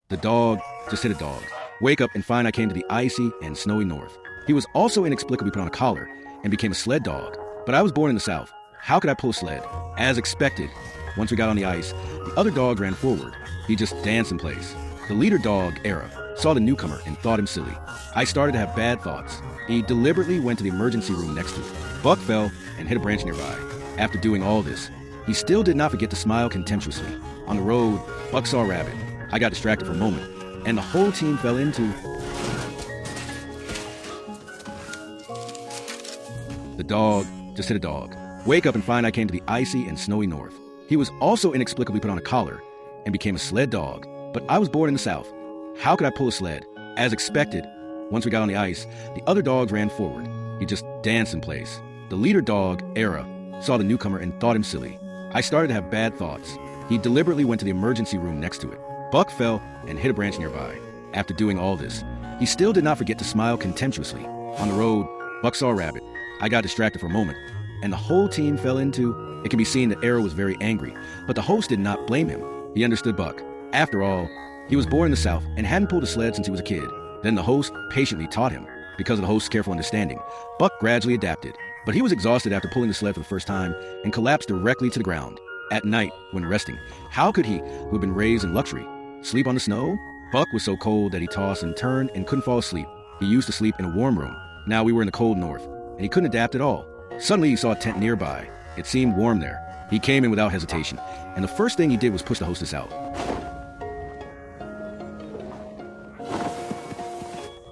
The dog just hit a dog. Wake up and find I came to the icy and snowy north. He was also inexplicably put on a collar and became a sled dog. But I was born in the south. How could I pull a sled? As expected, once we got on the ice, the other dog ran forward. He just danced in place. The leader dog, Era, saw the newcomer and thought him silly. I started to have bad thoughts. He deliberately went to the emergency room next to it. Buck fell and hit a branch nearby. After doing all this, he still did not forget to smile contemptuously. On the road, Buck saw a rabbit. I got distracted for a moment, and the whole team fell into... The dog just hit a dog. Wake up and find I came to the icy and snowy north. He was also inexplicably put on a collar and became a sled dog. But I was born in the south. How could I pull a sled? As expected, once we got on the ice, the other dogs ran forward. He just danced in place. The leader dog, Era, saw the newcomer and thought him silly. I started to have bad thoughts. He deliberately went to the emergency room next to it. Buck fell and hit a branch nearby. After doing all this, he still did not forget to smile contemptuously. On the road, Buck saw a rabbit. I got distracted for a moment, and the whole team fell into... It can be seen that Era was very angry, but the host did not blame him. He understood Buck. After all, he was born in the South and hadn't pulled a sled since he was a kid. Then the host patiently taught him. Because of the host's careful understanding, Buck gradually adapted. But he was exhausted after pulling the sled for the first time and collapsed directly to the ground. At night, when resting, how could he, who had been raised in luxury, sleep on the snow? Buck was so cold that he tossed and turned and couldn't fall asleep. He used to sleep in a warm room. Now we were in the cold north, and he couldn't adapt at all. Suddenly he saw a tent nearby. It seemed warm there. He came in without hesitation, and the first thing he did was push the hostess out.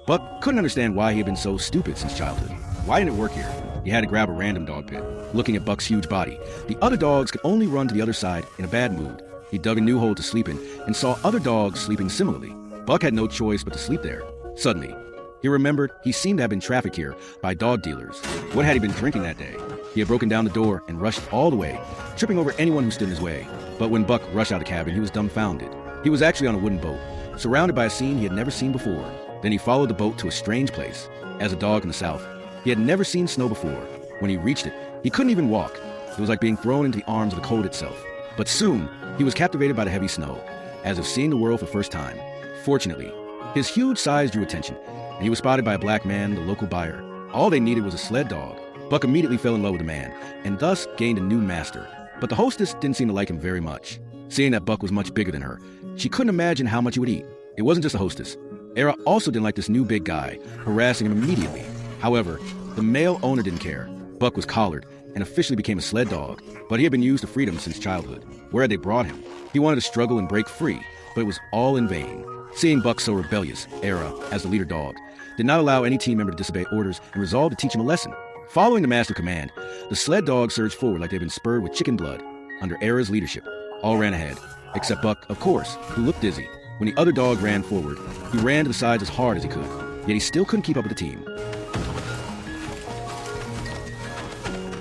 Buck couldn't understand why he had been so stupid since childhood. Why didn't it work here? He had to grab a random dog pit. Looking at Buck's huge body, the other dogs could only run to the other side in a bad mood. He dug a new hole to sleep in and saw other dogs sleeping similarly. Buck had no choice but to sleep there. Suddenly, he remembered he seemed to have been trafficked here by dog dealers. What had he been drinking that day? He had broken down the door and rushed all the way, tripping over anyone who stood in his way. But when Buck rushed out of the cabin, he was dumbfounded. He was actually on a wooden boat, surrounded by a scene he had never seen before. Then he followed the boat to a strange place. As a dog in the South, he had never seen snow before. When he reached it, he couldn't even walk. It was like being thrown into the arms of the cold itself. But soon, he was captivated by the heavy snow, as if seeing the world for the first time. Fortunately, his huge size drew attention, and he was spotted by a black man, the local buyer. All they needed was a sled dog. Buck immediately fell in love with the man, and thus gained a new master. But the hostess didn't seem to like him very much. Seeing that Buck was much bigger than her, she couldn't imagine how much he would eat. It wasn't just the hostess. Era also didn't like this new big guy, harassing him immediately. However, the male owner didn't care. Buck was collared and officially became a sled dog, but he had been used to freedom since childhood. Where had they brought him? He wanted to struggle and break free, but it was all in vain. Seeing Buck so rebellious, Era, as the leader dog, did not allow any team member to disobey orders and resolved to teach him a lesson. Following the master command, the sled dogs surged forward like they'd been spurred with chicken blood. Under Era's leadership, all ran ahead, except Buck, of course, who looked dizzy. When the other dog ran forward, he ran to the sides as hard as he could, yet he still couldn't keep up with the team.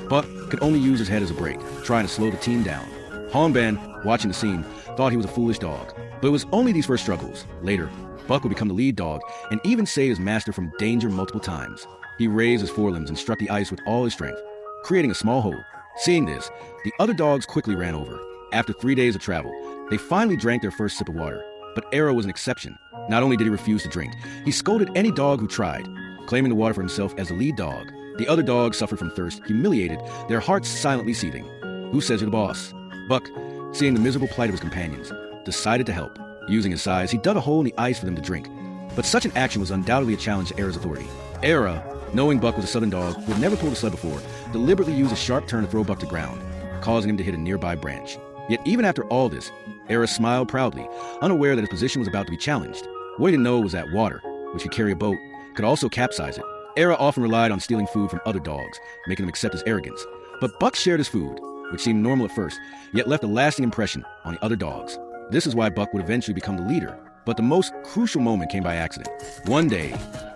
Buck could only use his head as a brake, trying to slow the team down. Honban, watching the scene, thought he was a foolish dog, but it was only these first struggles. Later, Buck would become the lead dog and even save his master from danger multiple times. He raised his forelimbs and struck the ice with all his strength, creating a small hole. Seeing this, the other dogs quickly ran over. After 3 days of travel, they finally drank their first sip of water. But Era was an exception. Not only did he refuse to drink, he scolded any dog who tried, claiming the water for himself as the lead dog. The other dogs suffered from thirst, humiliated, their hearts silently seething. Who says you're the boss? Buck, seeing the miserable plight of his companions, decided to help. Using his size, he dug a hole in the ice for them to drink. But such an action was undoubtedly a challenge to Era's authority. Era, knowing Buck was a southern dog who had never pulled a sled before, deliberately used a sharp turn to throw Buck to ground, causing him to hit a nearby branch. Yet even after all this, Era smiled proudly, unaware that his position was about to be challenged. What he didn't know was that water, which could carry a boat, could also capsize it. Era often relied on stealing food from other dogs, making them accept his arrogance. But Buck shared his food, which seemed normal at first, yet left a lasting impression on the other dogs. This is why Buck would eventually become the leader. But the most crucial moment came by accident. One day,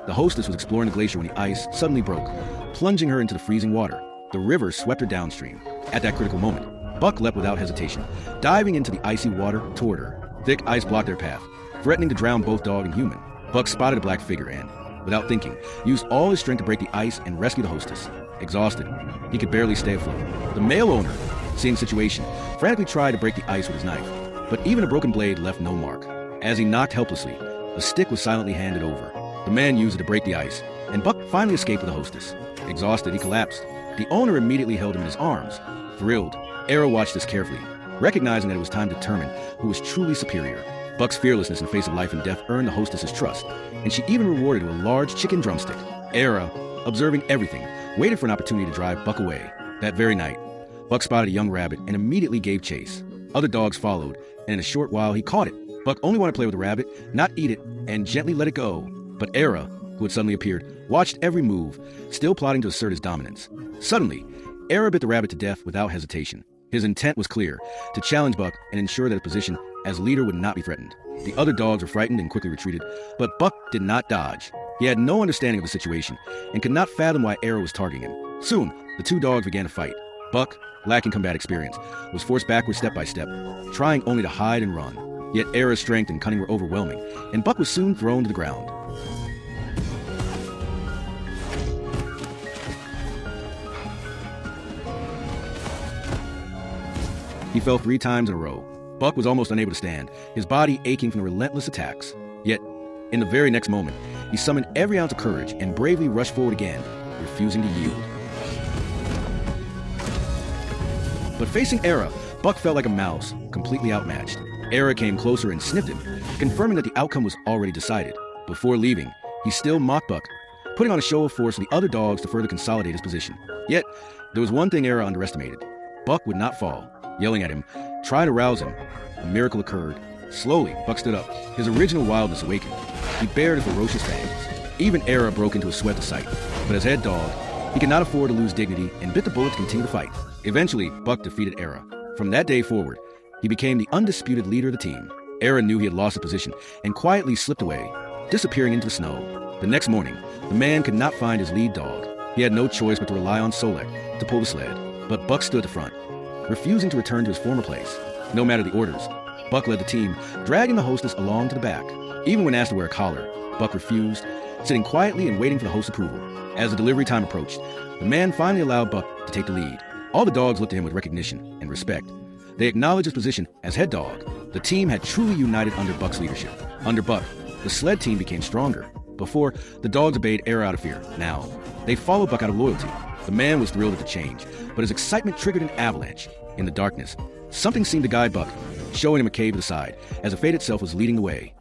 the hostess was exploring the glacier when the ice suddenly broke, plunging her into the freezing water. The river swept her downstream. At that critical moment, Buck leapt without hesitation, diving into the icy water toward her. Thick ice blocked their path, threatening to drown both dog and human. Buck spotted a black figure and, without thinking, used all his strength to break the ice and rescue the hostess. Exhausted, he could barely stay afloat. The male owner, seeing the situation, frantically tried to break the ice with his knife, but even a broken blade left no mark. As he knocked helplessly, a stick was silently handed over. The man used it to break the ice, and Buck finally escaped with the hostess. Exhausted, he collapsed. The owner immediately held him in his arms. Thrilled, Era watched this carefully, recognizing that it was time to determine who was truly superior. Buck's fearlessness in the face of life and death earned the hostess's trust, and she even rewarded with a large chicken drumstick. Era, observing everything, waited for an opportunity to drive Buck away. That very night, Buck spotted a young rabbit and immediately gave chase. Other dogs followed, and in a short while he caught it. Buck only wanted to play with the rabbit, not eat it, and gently let it go. But Era, who had suddenly appeared, watched every move, still plotting to assert his dominance. Suddenly, Era bit the rabbit to death without hesitation. His intent was clear, to challenge Buck and ensure that his position as leader would not be threatened. The other dogs were frightened and quickly retreated, but Buck did not dodge. He had no understanding of the situation and could not fathom why Era was targeting him. Soon, the two dogs began to fight. Buck, lacking combat experience, was forced backward step by step, trying only to hide and run. Yet Era's strength and cunning were overwhelming, and Buck was soon thrown to the ground. He fell 3 times in a row. Buck was almost unable to stand, his body aching from the relentless attacks. Yet, in the very next moment, he summoned every ounce of courage and bravely rushed forward again, refusing to yield. But facing Era, Buck felt like a mouse, completely outmatched. Era came closer and sniffed him, confirming that the outcome was already decided. Before leaving, he still mocked Buck, putting on a show of force for the other dogs to further consolidate his position. Yet, there was one thing Era underestimated. Buck would not fall. Yelling at him, trying to rouse him. A miracle occurred. Slowly, Buck stood up. His original wildness awakened. He bared his ferocious fangs. Even Era broke into a sweat at the sight. But as head dog, he could not afford to lose dignity and bit the bullet to continue the fight. Eventually, Buck defeated Era. From that day forward, he became the undisputed leader of the team. Era knew he had lost his position and quietly slipped away, disappearing into the snow. The next morning, the man could not find his lead dog. He had no choice but to rely on Solek to pull the sled. But Buck stood at the front, refusing to return to his former place. No matter the orders, Buck led the team, dragging the hostess along to the back. Even when asked to wear a collar, Buck refused, sitting quietly and waiting for the host's approval. As the delivery time approached, the man finally allowed Buck to take the lead. All the dogs looked at him with recognition and respect. They acknowledged his position as head dog. The team had truly united under Buck's leadership. Under Buck, the sled team became stronger. Before, the dogs obeyed Era out of fear. Now, they followed Buck out of loyalty. The man was thrilled at the change, but his excitement triggered an avalanche. In the darkness, something seemed to guide Buck, showing him a cave to the side, as the fate itself was leading the way.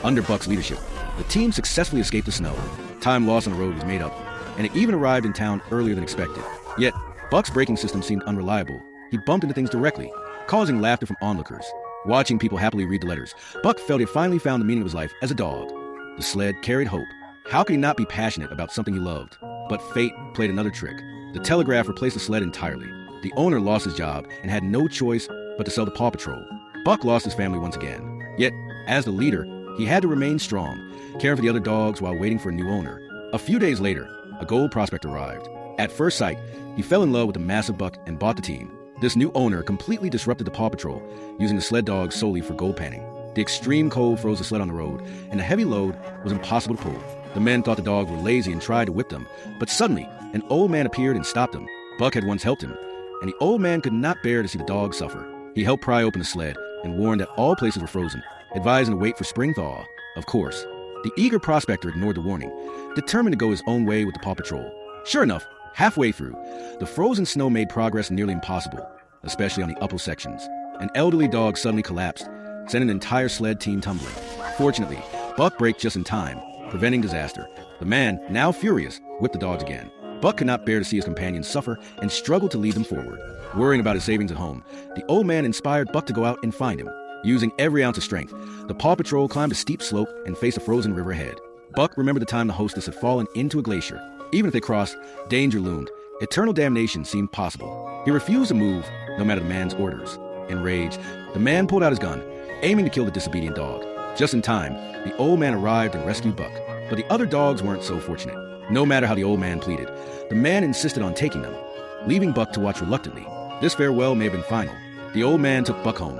Under Buck's leadership, the team successfully escaped the snow. Time lost on the road was made up, and it even arrived in town earlier than expected. Yet, Buck's braking system seemed unreliable. He bumped into things directly, causing laughter from onlookers. Watching people happily read the letters, Buck felt he had finally found the meaning of his life as a dog. The sled carried hope. How could he not be passionate about something he loved? But fate played another trick. The telegraph replaced the sled entirely. The owner lost his job and had no choice but to sell the Paw Patrol. Buck lost his family once again. Yet, as the leader, he had to remain strong, caring for the other dogs while waiting for a new owner. A few days later, a gold prospect arrived. At first sight, he fell in love with the massive Buck and bought the team. This new owner completely disrupted the Paw Patrol, using the sled dogs solely for gold panning. The extreme cold froze the sled on the road, and the heavy load was impossible to pull. The men thought the dogs were lazy and tried to whip them, but suddenly, an old man appeared and stopped them. Buck had once helped him, and the old man could not bear to see the dogs suffer. He helped pry open the sled and warned that all places were frozen, advising to wait for spring thaw. Of course, the eager prospector ignored the warning, determined to go his own way with the Paw Patrol. Sure enough, halfway through, the frozen snow made progress nearly impossible, especially on the upper sections. An elderly dog suddenly collapsed, sending the entire sled team tumbling. Fortunately, Buck braked just in time, preventing disaster. The man, now furious, whipped the dogs again. Buck could not bear to see his companions suffer and struggled to lead them forward. Worrying about his savings at home, the old man inspired Buck to go out and find him. Using every ounce of strength, the Paw Patrol climbed a steep slope and faced a frozen river ahead. Buck remembered the time the hostess had fallen into a glacier. Even if they crossed, danger loomed. Eternal damnation seemed possible. He refused to move, no matter the man's orders. Enraged, the man pulled out his gun, aiming to kill the disobedient dog. Just in time, the old man arrived and rescued Buck. But the other dogs weren't so fortunate. No matter how the old man pleaded, the man insisted on taking them, leaving Buck to watch reluctantly. This farewell may have been final. The old man took Buck home,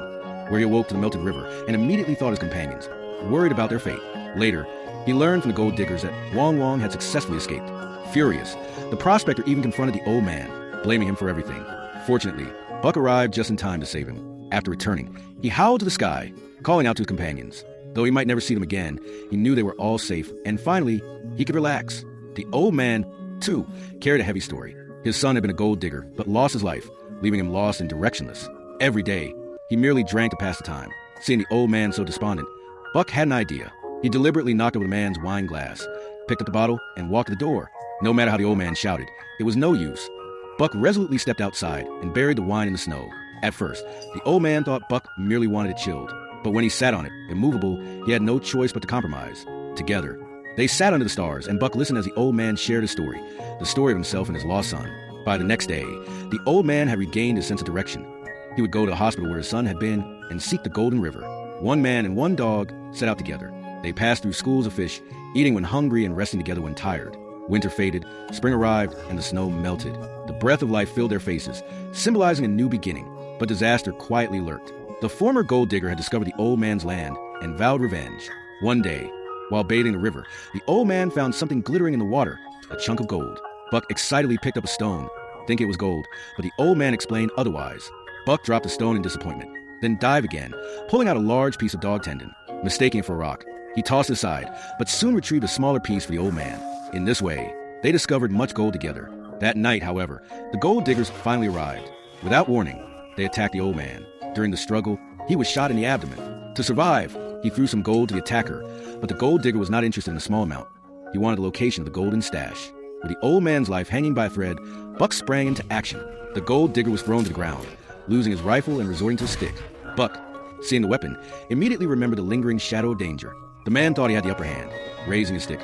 where he awoke to the melted river and immediately thought his companions, worried about their fate. Later, he learned from the gold diggers that Wong Wong had successfully escaped. Furious, the prospector even confronted the old man, blaming him for everything. Fortunately, Buck arrived just in time to save him. After returning, he howled to the sky, calling out to his companions. Though he might never see them again, he knew they were all safe, and finally, he could relax. The old man, too, carried a heavy story. His son had been a gold digger, but lost his life, leaving him lost and directionless. Every day, he merely drank to pass the time. Seeing the old man so despondent, Buck had an idea. He deliberately knocked over the man's wine glass, picked up the bottle, and walked to the door. No matter how the old man shouted, it was no use. Buck resolutely stepped outside and buried the wine in the snow. At first, the old man thought Buck merely wanted it chilled, but when he sat on it, immovable, he had no choice but to compromise. Together, they sat under the stars, and Buck listened as the old man shared his story, the story of himself and his lost son. By the next day, the old man had regained his sense of direction. He would go to the hospital where his son had been and seek the Golden River. One man and one dog set out together. They passed through schools of fish, eating when hungry and resting together when tired. Winter faded, spring arrived, and the snow melted. The breath of life filled their faces, symbolizing a new beginning, but disaster quietly lurked. The former gold digger had discovered the old man's land and vowed revenge. One day, while bathing the river, the old man found something glittering in the water, a chunk of gold. Buck excitedly picked up a stone, thinking it was gold, but the old man explained otherwise. Buck dropped the stone in disappointment, then dived again, pulling out a large piece of dog tendon. Mistaking it for a rock, he tossed it aside, but soon retrieved a smaller piece for the old man. In this way, they discovered much gold together. That night, however, the gold diggers finally arrived. Without warning, they attacked the old man. During the struggle, he was shot in the abdomen. To survive, he threw some gold to the attacker, but the gold digger was not interested in a small amount. He wanted the location of the golden stash. With the old man's life hanging by a thread, Buck sprang into action. The gold digger was thrown to the ground, losing his rifle and resorting to a stick. Buck, seeing the weapon, immediately remembered the lingering shadow of danger. The man thought he had the upper hand, raising his stick.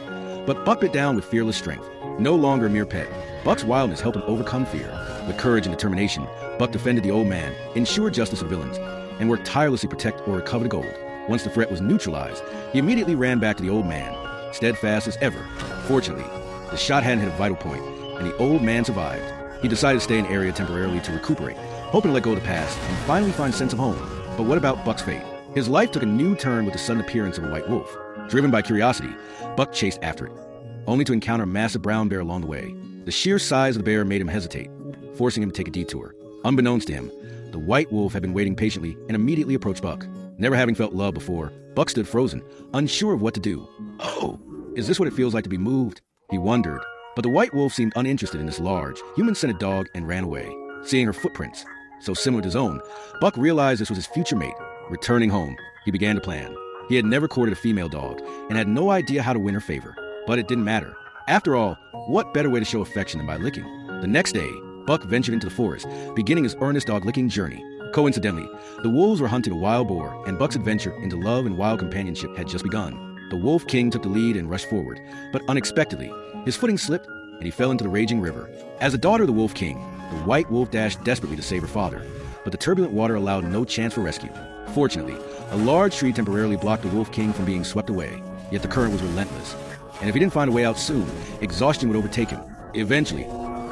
But Buck bit down with fearless strength. No longer a mere pet, Buck's wildness helped him overcome fear. With courage and determination, Buck defended the old man, ensured justice for villains, and worked tirelessly to protect or recover the gold. Once the threat was neutralized, he immediately ran back to the old man, steadfast as ever. Fortunately, the shot hadn't hit a vital point, and the old man survived. He decided to stay in the area temporarily to recuperate, hoping to let go of the past and finally find a sense of home. But what about Buck's fate? His life took a new turn with the sudden appearance of a white wolf. Driven by curiosity, Buck chased after it, only to encounter a massive brown bear along the way. The sheer size of the bear made him hesitate, forcing him to take a detour. Unbeknownst to him, the white wolf had been waiting patiently and immediately approached Buck. Never having felt love before, Buck stood frozen, unsure of what to do. Oh, is this what it feels like to be moved? He wondered, but the white wolf seemed uninterested in this large, human-scented dog and ran away. Seeing her footprints, so similar to his own, Buck realized this was his future mate. Returning home, he began to plan. He had never courted a female dog and had no idea how to win her favor. But it didn't matter. After all, what better way to show affection than by licking? The next day, Buck ventured into the forest, beginning his earnest dog-licking journey. Coincidentally, the wolves were hunting a wild boar, and Buck's adventure into love and wild companionship had just begun. The Wolf King took the lead and rushed forward, but unexpectedly, his footing slipped and he fell into the raging river. As the daughter of the Wolf King, the white wolf dashed desperately to save her father, but the turbulent water allowed no chance for rescue. Fortunately, a large tree temporarily blocked the Wolf King from being swept away, yet the current was relentless. And if he didn't find a way out soon, exhaustion would overtake him. Eventually,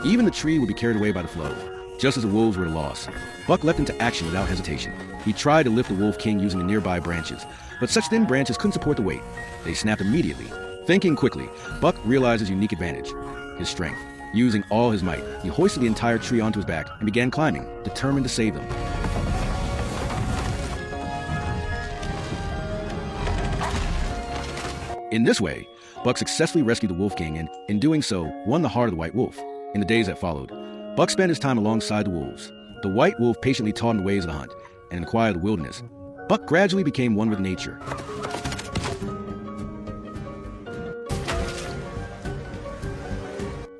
even the tree would be carried away by the flow, just as the wolves were at a loss. Buck leapt into action without hesitation. He tried to lift the Wolf King using the nearby branches, but such thin branches couldn't support the weight. They snapped immediately. Thinking quickly, Buck realized his unique advantage, his strength. Using all his might, he hoisted the entire tree onto his back and began climbing, determined to save them. In this way, Buck successfully rescued the Wolf King and, in doing so, won the heart of the White Wolf. In the days that followed, Buck spent his time alongside the wolves. The White Wolf patiently taught him the ways of the hunt and acquired the wilderness. Buck gradually became one with nature.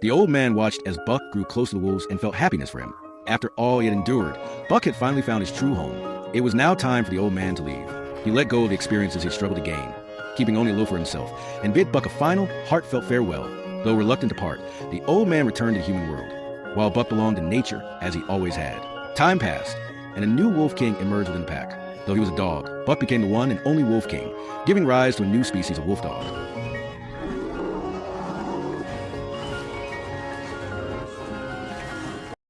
The old man watched as Buck grew close to the wolves and felt happiness for him. After all he had endured, Buck had finally found his true home. It was now time for the old man to leave. He let go of the experiences he struggled to gain, keeping only a little for himself, and bid Buck a final, heartfelt farewell. Though reluctant to part, the old man returned to the human world, while Buck belonged to nature as he always had. Time passed, and a new Wolf King emerged within the pack. Though he was a dog, Buck became the one and only Wolf King, giving rise to a new species of wolf dog.